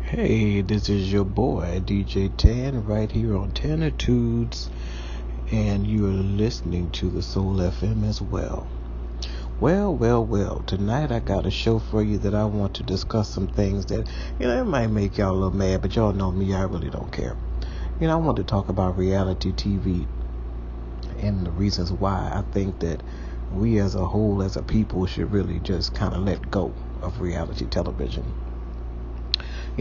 Hey, this is your boy DJ Tan right here on Tanitudes, and you are listening to the Soul FM as well. Well. Tonight I got a show for you that I want to discuss some things that, it might make y'all a little mad, but y'all know me, I really don't care. I want to talk about reality TV and the reasons why I think that we as a whole, as a people, should really just kind of let go of reality television.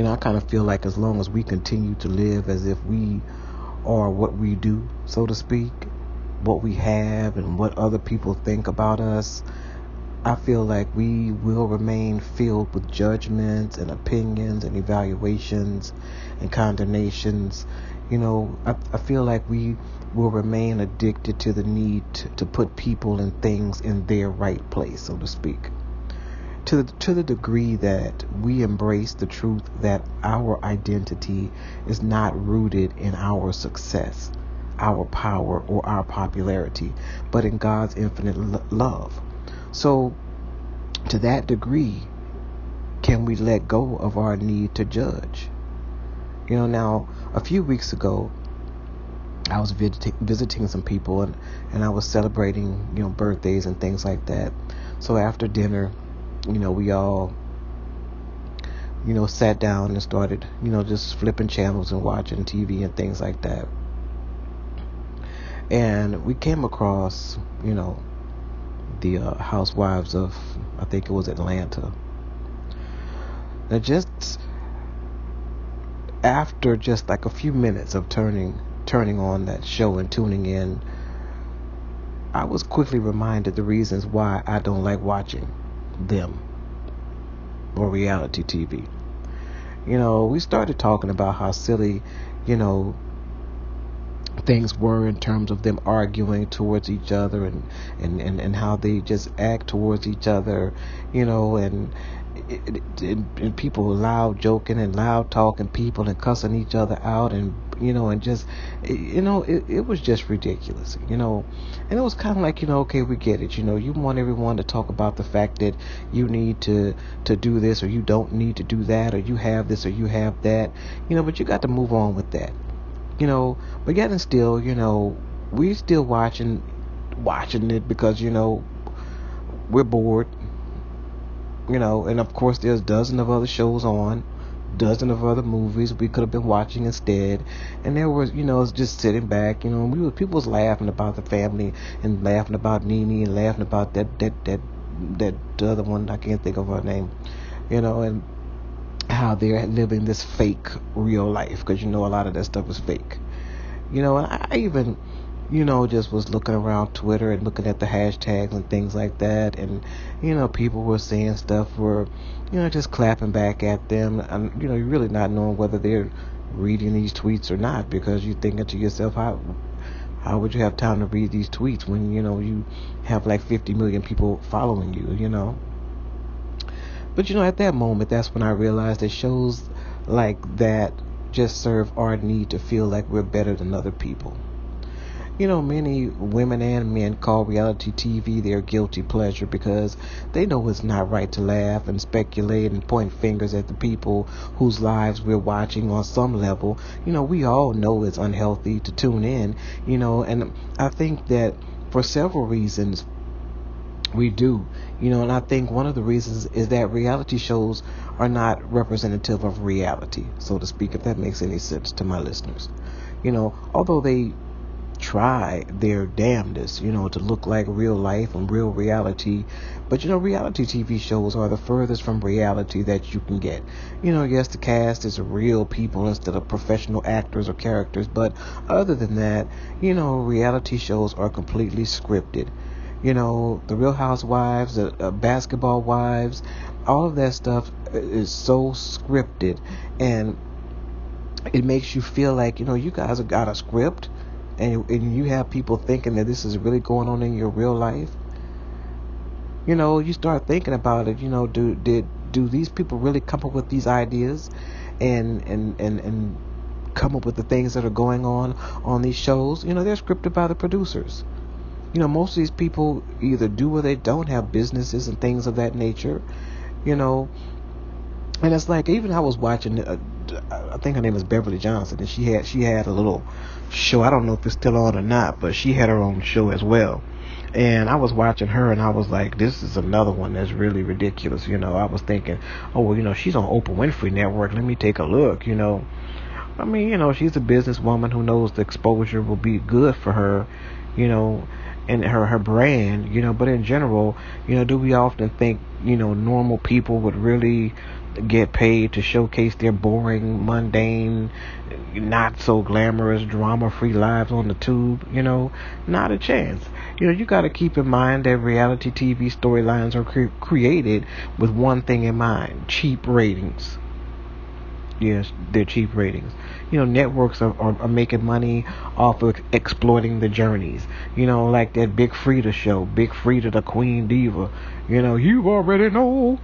I kind of feel like as long as we continue to live as if we are what we do, so to speak, what we have and what other people think about us, I feel like we will remain filled with judgments and opinions and evaluations and condemnations. I feel like we will remain addicted to the need to put people and things in their right place, so to speak. To the degree that we embrace the truth that our identity is not rooted in our success, our power, or our popularity, but in God's infinite love. So, to that degree, can we let go of our need to judge? Now, a few weeks ago, I was visiting some people, and I was celebrating, birthdays and things like that. So after dinner, we all, sat down and started, just flipping channels and watching TV and things like that. And we came across, the housewives of, I think it was Atlanta. Now, just after just like a few minutes of turning on that show and tuning in, I was quickly reminded the reasons why I don't like watching them or reality TV. We started talking about how silly, things were in terms of them arguing towards each other and how they just act towards each other, and people loud joking and loud talking people and cussing each other out and just it was just ridiculous, and it was kind of like, okay, we get it, you want everyone to talk about the fact that you need to do this or you don't need to do that, or you have this or you have that, but you got to move on with that, but yet and still, we still watching it because we're bored, and of course there's dozens of other shows on, dozen of other movies we could have been watching instead, and there was, just sitting back, people was laughing about the family and laughing about Nene and laughing about that other one, I can't think of her name, and how they're living this fake real life, because a lot of that stuff is fake, and I even just was looking around Twitter and looking at the hashtags and things like that, and people were saying stuff were just clapping back at them, and you're really not knowing whether they're reading these tweets or not, because you're thinking to yourself, how would you have time to read these tweets when you have like 50 million people following you, but at that moment, that's when I realized that shows like that just serve our need to feel like we're better than other people. Many women and men call reality TV their guilty pleasure because they know it's not right to laugh and speculate and point fingers at the people whose lives we're watching on some level. We all know it's unhealthy to tune in, and I think that for several reasons we do, and I think one of the reasons is that reality shows are not representative of reality, so to speak, if that makes any sense to my listeners. Although they try their damnedest, to look like real life and real reality, but reality TV shows are the furthest from reality that you can get. Yes, the cast is real people instead of professional actors or characters, but other than that, reality shows are completely scripted. The Real Housewives, the Basketball Wives, all of that stuff is so scripted, and it makes you feel like, you guys have got a script, and you have people thinking that this is really going on in your real life. You start thinking about it, do these people really come up with these ideas and come up with the things that are going on these shows? They're scripted by the producers. Most of these people either do or they don't have businesses and things of that nature, and it's like, even I was watching I think her name is Beverly Johnson, and she had a little show. I don't know if it's still on or not, but she had her own show as well. And I was watching her, and I was like, this is another one that's really ridiculous. I was thinking, oh well, she's on Oprah Winfrey Network. Let me take a look. I mean, she's a businesswoman who knows the exposure will be good for her, and her brand, but in general, do we often think, normal people would really get paid to showcase their boring, mundane, not so glamorous, drama-free lives on the tube? Not a chance. You got to keep in mind that reality TV storylines are created with one thing in mind: cheap ratings. Yes, they're cheap ratings. Networks are making money off of exploiting the journeys. Like that Big Frida show, Big Frida the Queen Diva. You already know.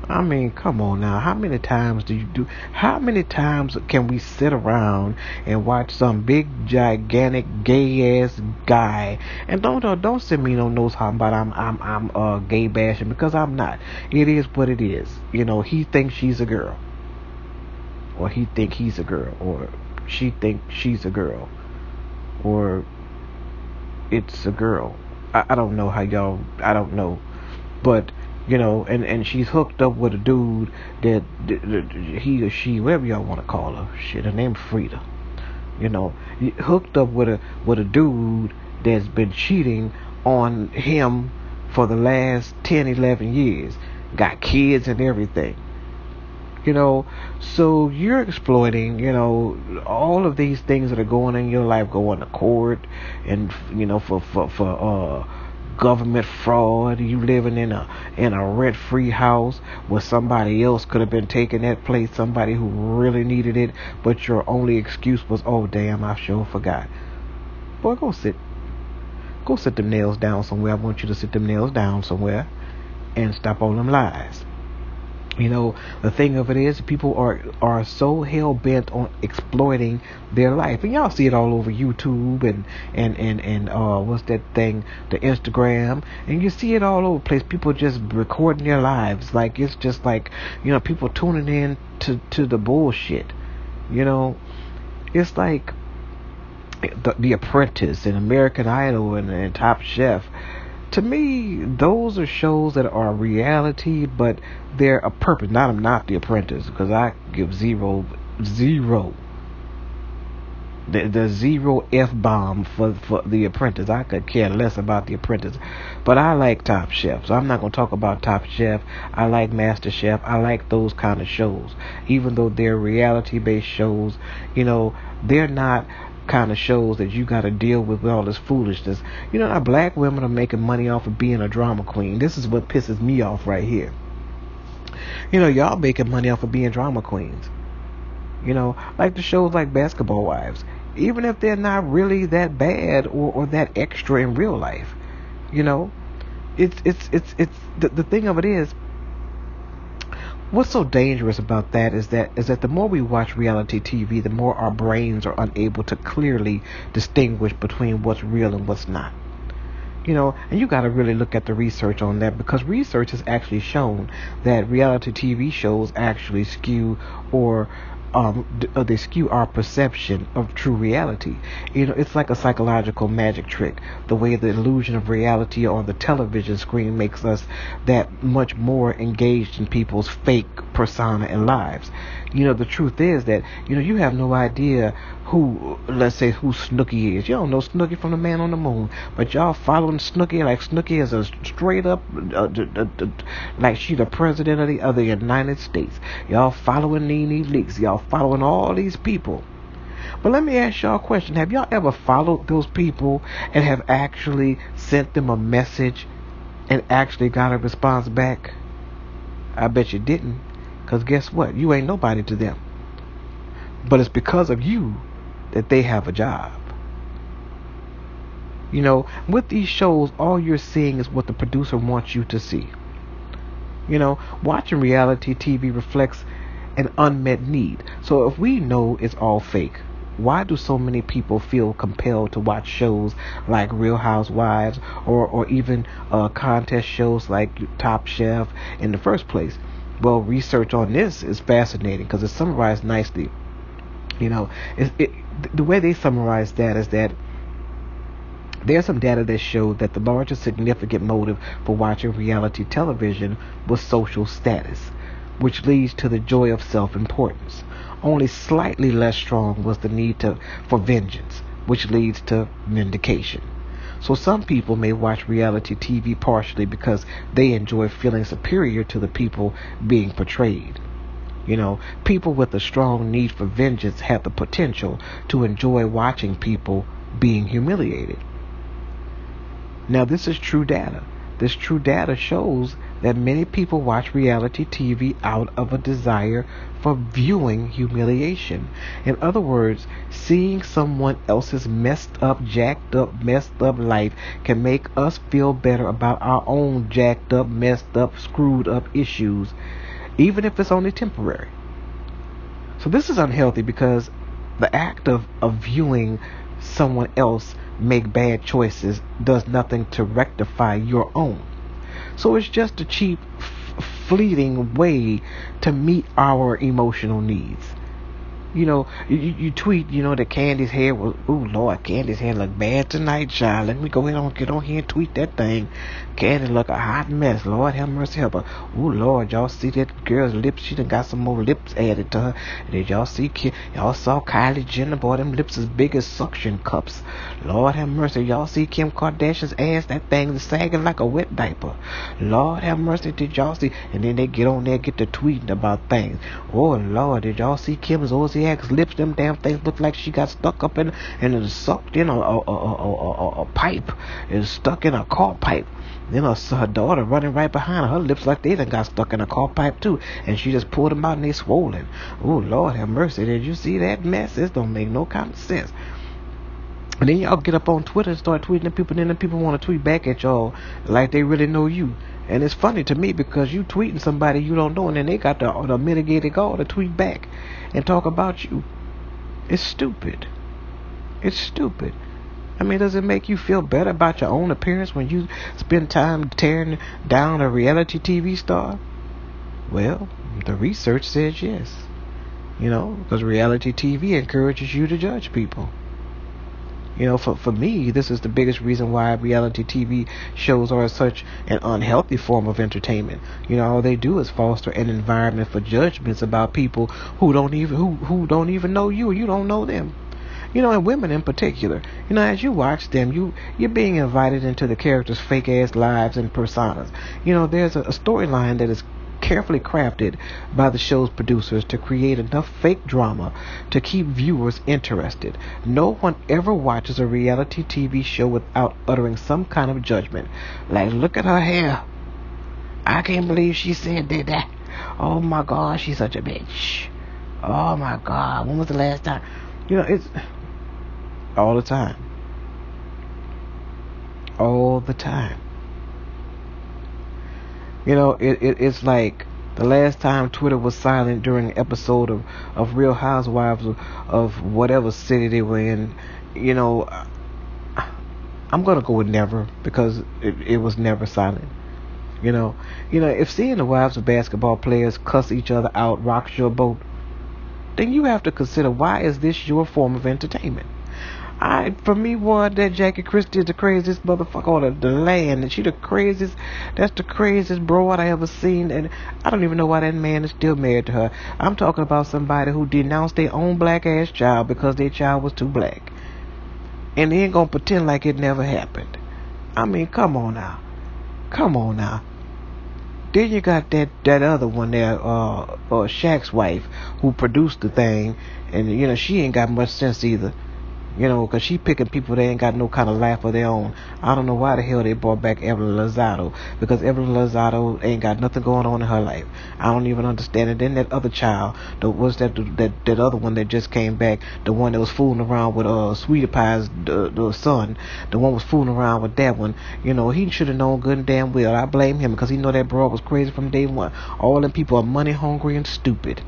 I mean, come on now. How many times how many times can we sit around and watch some big, gigantic, gay-ass guy? And don't send me no notes how about I'm gay bashing, because I'm not. It is what it is. He thinks she's a girl, or he think he's a girl, or she think she's a girl, or it's a girl. I don't know how y'all, I don't know, but and she's hooked up with a dude that he or she, whatever y'all want to call her, shit, her name's Frida, hooked up with a dude that's been cheating on him for the last 10-11 years, got kids and everything. So you're exploiting, all of these things that are going on in your life, going to court, and for government fraud. You living in a rent-free house where somebody else could have been taking that place, somebody who really needed it, but your only excuse was, oh damn, I sure forgot. Boy, go sit them nails down somewhere. I want you to sit them nails down somewhere and stop all them lies. The thing of it is, people are so hell-bent on exploiting their life. And y'all see it all over YouTube and what's that thing, the Instagram. And you see it all over the place. People just recording their lives. Like, it's just like, people tuning in to the bullshit. It's like the Apprentice and American Idol and Top Chef. To me, those are shows that are reality, but they're a purpose. I'm not The Apprentice, because I give zero the zero F-bomb for The Apprentice. I could care less about The Apprentice. But I like Top Chef, so I'm not going to talk about Top Chef. I like Master Chef. I like those kind of shows. Even though they're reality-based shows, they're not kind of shows that you got to deal with all this foolishness. Now black women are making money off of being a drama queen. This is what pisses me off right here. Y'all making money off of being drama queens. Like the shows like Basketball Wives, even if they're not really that bad or that extra in real life. It's the thing of it is, what's so dangerous about that is that the more we watch reality TV, the more our brains are unable to clearly distinguish between what's real and what's not. And you got to really look at the research on that, because research has actually shown that reality TV shows actually skew or they skew our perception of true reality. It's like a psychological magic trick. The way the illusion of reality on the television screen makes us that much more engaged in people's fake persona and lives. The truth is that, you have no idea who Snooki is. You don't know Snooki from the Man on the Moon, but y'all following Snooki like Snooki is a straight up, like she's the president of the United States. Y'all following Nene Leakes. Y'all following all these people. But let me ask y'all a question. Have y'all ever followed those people and have actually sent them a message and actually got a response back? I bet you didn't. Because guess what? You ain't nobody to them. But it's because of you that they have a job. With these shows, all you're seeing is what the producer wants you to see. Watching reality TV reflects an unmet need. So if we know it's all fake, why do so many people feel compelled to watch shows like Real Housewives or even contest shows like Top Chef in the first place? Well, research on this is fascinating because it's summarized nicely You know, the way they summarize that is that there's some data that showed that the largest significant motive for watching reality television was social status, which leads to the joy of self-importance. Only slightly less strong was the need for vengeance, which leads to vindication. So some people may watch reality TV partially because they enjoy feeling superior to the people being portrayed. You know, people with a strong need for vengeance have the potential to enjoy watching people being humiliated. Now, this is true data. This true data shows that many people watch reality TV out of a desire for viewing humiliation. In other words, seeing someone else's messed up, jacked up, messed up life can make us feel better about our own jacked up, messed up, screwed up issues, even if it's only temporary. So this is unhealthy because the act of viewing someone else make bad choices does nothing to rectify your own. So it's just a cheap, fleeting way to meet our emotional needs. You know, you tweet, that Candy's hair was, ooh, Lord, Candy's hair look bad tonight, child. Let me go ahead and get on here and tweet that thing. Candy look a hot mess. Lord, have mercy, help her. Ooh, Lord, y'all see that girl's lips? She done got some more lips added to her. Did y'all see, y'all saw Kylie Jenner? Boy, them lips as big as suction cups. Lord, have mercy. Y'all see Kim Kardashian's ass? That thing is sagging like a wet diaper. Lord, have mercy. Did y'all see? And then they get on there, get to tweeting about things. Oh, Lord, did y'all see Kim's Ozziac's lips? Them damn things look like she got stuck up in, and it sucked in a pipe. It's stuck in a car pipe. Then her daughter running right behind her. Her lips like they done got stuck in a car pipe too. And she just pulled them out and they swollen. Oh, Lord have mercy. Did you see that mess? This don't make no kind of sense. And then y'all get up on Twitter and start tweeting at people. And then the people want to tweet back at y'all like they really know you. And it's funny to me because you tweeting somebody you don't know. And then they got the mitigated gall to tweet back and talk about you. It's stupid. It's stupid. I mean, does it make you feel better about your own appearance when you spend time tearing down a reality TV star? Well, the research says yes. Because reality TV encourages you to judge people. For me, this is the biggest reason why reality TV shows are such an unhealthy form of entertainment. All they do is foster an environment for judgments about people who don't even know you, or you don't know them. And women in particular. As you watch them, you're being invited into the characters' fake-ass lives and personas. There's a storyline that is carefully crafted by the show's producers to create enough fake drama to keep viewers interested. No one ever watches a reality TV show without uttering some kind of judgment. Like, look at her hair. I can't believe she said that. Oh my God, she's such a bitch. Oh my God, when was the last time? It's all the time. All the time. It's like the last time Twitter was silent during an episode of Real Housewives of whatever city they were in. I'm going to go with never, because it was never silent. If seeing the wives of basketball players cuss each other out rocks your boat, then you have to consider, why is this your form of entertainment? For me, boy, that Jackie Christie is the craziest motherfucker on the land. And she the craziest, that's the craziest broad I ever seen. And I don't even know why that man is still married to her. I'm talking about somebody who denounced their own black ass child because their child was too black. And they ain't gonna pretend like it never happened. I mean, come on now. Come on now. Then you got that other one there, Shaq's wife, who produced the thing. And, she ain't got much sense either. Because she picking people that ain't got no kind of life of their own. I don't know why the hell they brought back Evelyn Lozado. Because Evelyn Lozado ain't got nothing going on in her life. I don't even understand it. Then that other child, that other one that just came back, the one that was fooling around with Sweetie Pie's the son, the one was fooling around with that one. He should have known good and damn well. I blame him because he know that broad was crazy from day one. All them people are money hungry and stupid.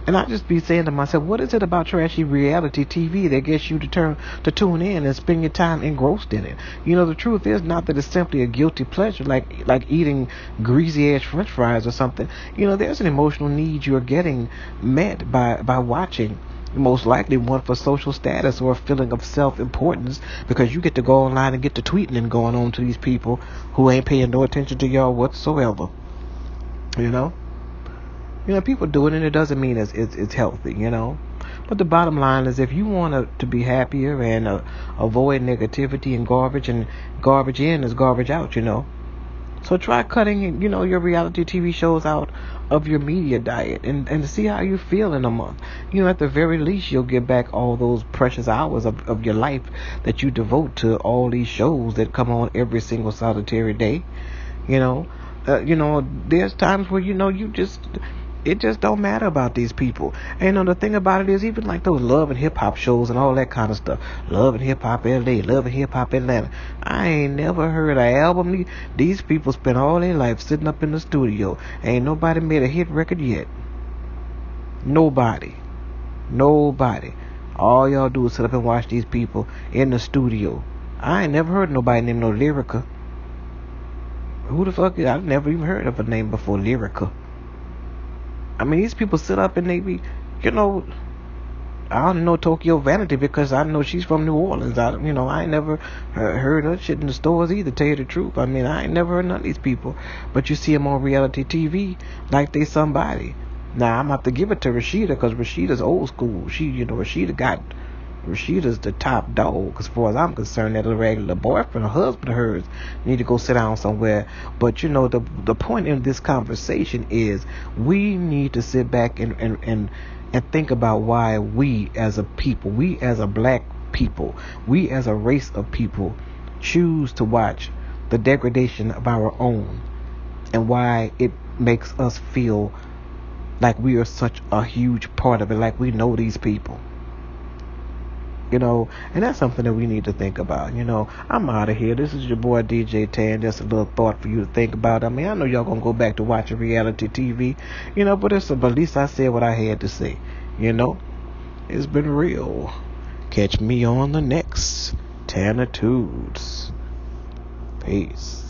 And I just be saying to myself, what is it about trashy reality TV that gets you to tune in and spend your time engrossed in it? You know, the truth is not that it's simply a guilty pleasure, like eating greasy ass French fries or something. You know, there's an emotional need you're getting met by watching. Most likely one for social status or a feeling of self-importance, because you get to go online and get to tweeting and going on to these people who ain't paying no attention to y'all whatsoever. You know? People do it, and it doesn't mean it's healthy, But the bottom line is, if you want to be happier and avoid negativity and garbage in is garbage out, So try cutting, your reality TV shows out of your media diet and see how you feel in a month. At the very least, you'll get back all those precious hours of your life that you devote to all these shows that come on every single solitary day. There's times where, it just don't matter about these people. And the thing about it is, even like those love and hip hop shows and all that kind of stuff, Love and Hip Hop LA, Love and Hip Hop Atlanta, I ain't never heard an album. These people spend all their life sitting up in the studio. Ain't nobody made a hit record yet. Nobody. All y'all do is sit up and watch these people in the studio. I ain't never heard nobody named no Lyrica. Who the fuck is? I've never even heard of a name before, Lyrica. I mean, these people sit up and they be, I don't know Tokyo Vanity because I know she's from New Orleans. I ain't never heard her shit in the stores either, tell you the truth. I mean, I ain't never heard none of these people. But you see them on reality TV like they somebody. Now, I'm going to have to give it to Rashida, because Rashida's old school. Rashida's the top dog as far as I'm concerned. That a regular boyfriend or husband of hers need to go sit down somewhere. But the point in this conversation is, we need to sit back and think about why we as a people, we as a black people, we as a race of people choose to watch the degradation of our own, and why it makes us feel like we are such a huge part of it, like we know these people. And that's something that we need to think about. I'm out of here. This is your boy DJ Tan. Just a little thought for you to think about. I mean, I know y'all gonna go back to watching reality TV, but at least I said what I had to say. It's been real. Catch me on the next Tanitudes. Peace.